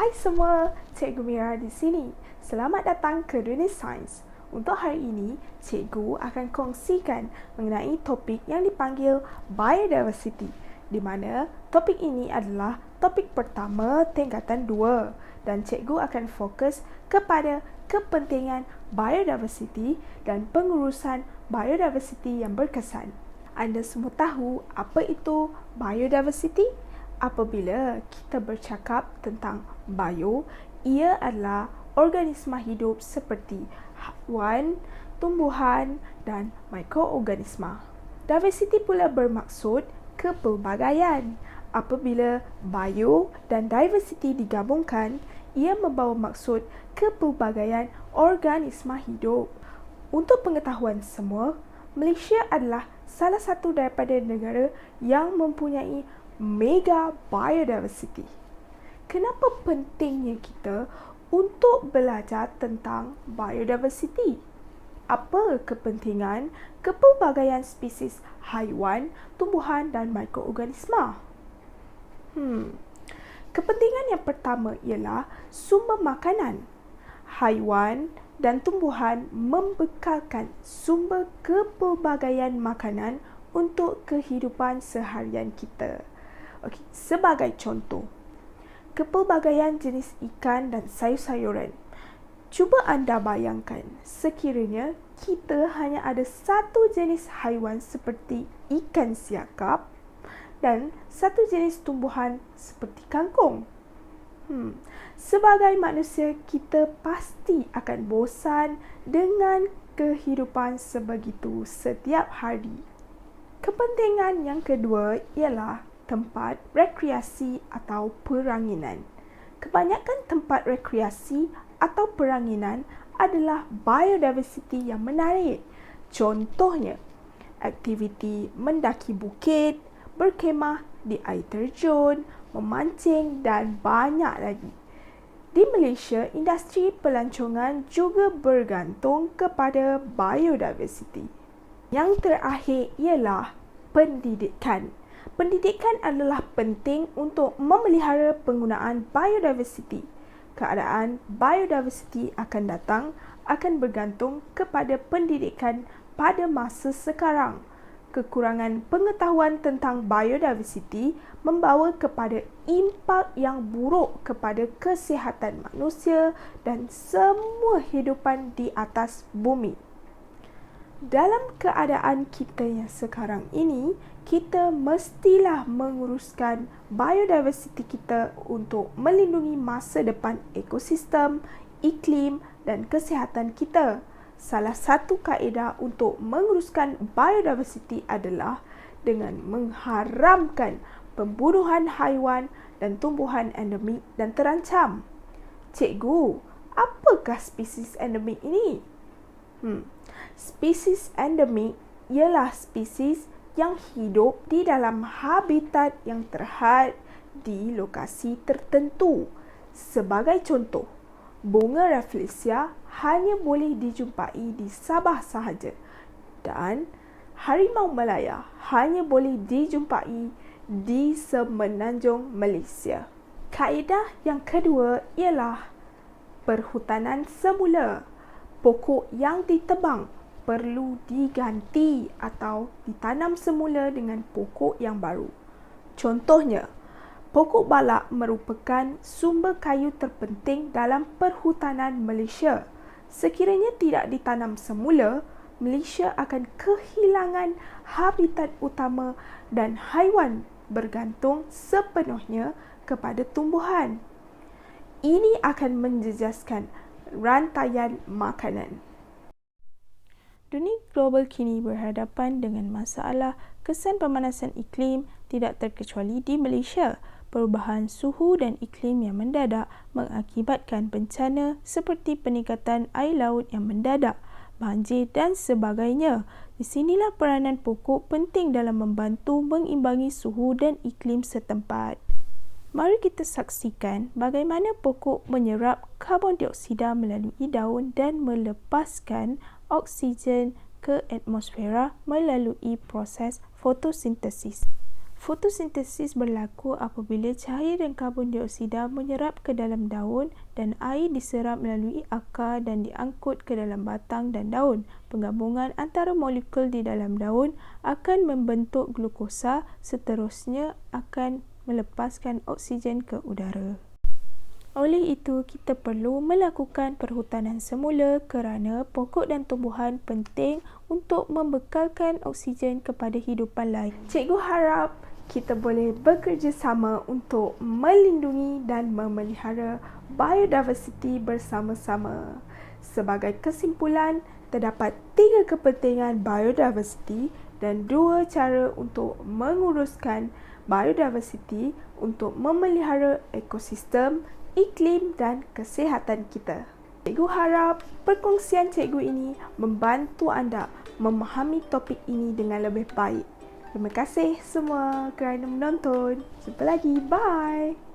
Hai semua, Cikgu Mira di sini. Selamat datang ke Dunia Sains. Untuk hari ini, Cikgu akan kongsikan mengenai topik yang dipanggil Biodiversity, di mana topik ini adalah topik pertama tingkatan 2 dan Cikgu akan fokus kepada kepentingan biodiversity dan pengurusan biodiversity yang berkesan. Anda semua tahu apa itu biodiversity? Apabila kita bercakap tentang bio, ia adalah organisma hidup seperti haiwan, tumbuhan dan mikroorganisma. Diversity pula bermaksud kepelbagaian. Apabila bio dan diversity digabungkan, ia membawa maksud kepelbagaian organisma hidup. Untuk pengetahuan semua, Malaysia adalah salah satu daripada negara yang mempunyai mega biodiversity. Kenapa pentingnya kita untuk belajar tentang biodiversity? Apa kepentingan kepelbagaian spesies haiwan, tumbuhan dan mikroorganisma? Kepentingan yang pertama ialah sumber makanan. Haiwan dan tumbuhan membekalkan sumber kepelbagaian makanan untuk kehidupan seharian kita. Okey, sebagai contoh, kepelbagaian jenis ikan dan sayur-sayuran. Cuba anda bayangkan, sekiranya kita hanya ada satu jenis haiwan seperti ikan siakap dan satu jenis tumbuhan seperti kangkung. Sebagai manusia, kita pasti akan bosan dengan kehidupan sebegitu setiap hari. Kepentingan yang kedua ialah tempat rekreasi atau peranginan. Kebanyakan tempat rekreasi atau peranginan adalah biodiversity yang menarik. Contohnya, aktiviti mendaki bukit, berkemah di air terjun, memancing dan banyak lagi. Di Malaysia, industri pelancongan juga bergantung kepada biodiversity. Yang terakhir ialah pendidikan. Pendidikan adalah penting untuk memelihara penggunaan biodiversity. Keadaan biodiversity akan bergantung kepada pendidikan pada masa sekarang. Kekurangan pengetahuan tentang biodiversity membawa kepada impak yang buruk kepada kesihatan manusia dan semua hidupan di atas bumi. Dalam keadaan kita yang sekarang ini, kita mestilah menguruskan biodiversity kita untuk melindungi masa depan ekosistem, iklim dan kesihatan kita. Salah satu kaedah untuk menguruskan biodiversity adalah dengan mengharamkan pembunuhan haiwan dan tumbuhan endemik dan terancam. Cikgu, apakah spesies endemik ini? Spesies endemik ialah spesies yang hidup di dalam habitat yang terhad di lokasi tertentu. Sebagai contoh, bunga Rafflesia hanya boleh dijumpai di Sabah sahaja dan harimau Malaya hanya boleh dijumpai di semenanjung Malaysia. Kaedah yang kedua ialah perhutanan semula. Pokok yang ditebang perlu diganti atau ditanam semula dengan pokok yang baru. Contohnya, pokok balak merupakan sumber kayu terpenting dalam perhutanan Malaysia. Sekiranya tidak ditanam semula, Malaysia akan kehilangan habitat utama dan haiwan bergantung sepenuhnya kepada tumbuhan. Ini akan menjejaskan rantaian makanan. Dunia global kini berhadapan dengan masalah kesan pemanasan iklim tidak terkecuali di Malaysia. Perubahan suhu dan iklim yang mendadak mengakibatkan bencana seperti peningkatan air laut yang mendadak, banjir dan sebagainya. Di sinilah peranan pokok penting dalam membantu mengimbangi suhu dan iklim setempat. Mari kita saksikan bagaimana pokok menyerap karbon dioksida melalui daun dan melepaskan oksigen ke atmosfera melalui proses fotosintesis. Fotosintesis berlaku apabila cahaya dan karbon dioksida menyerap ke dalam daun dan air diserap melalui akar dan diangkut ke dalam batang dan daun. Penggabungan antara molekul di dalam daun akan membentuk glukosa, seterusnya akan melepaskan oksigen ke udara. Oleh itu, kita perlu melakukan perhutanan semula kerana pokok dan tumbuhan penting untuk membekalkan oksigen kepada hidupan lain. Cikgu harap kita boleh bekerjasama untuk melindungi dan memelihara biodiversiti bersama-sama. Sebagai kesimpulan, terdapat 3 kepentingan biodiversiti dan 2 cara untuk menguruskan biodiversiti untuk memelihara ekosistem, iklim dan kesihatan kita. Cikgu harap perkongsian cikgu ini membantu anda memahami topik ini dengan lebih baik. Terima kasih semua kerana menonton. Jumpa lagi. Bye.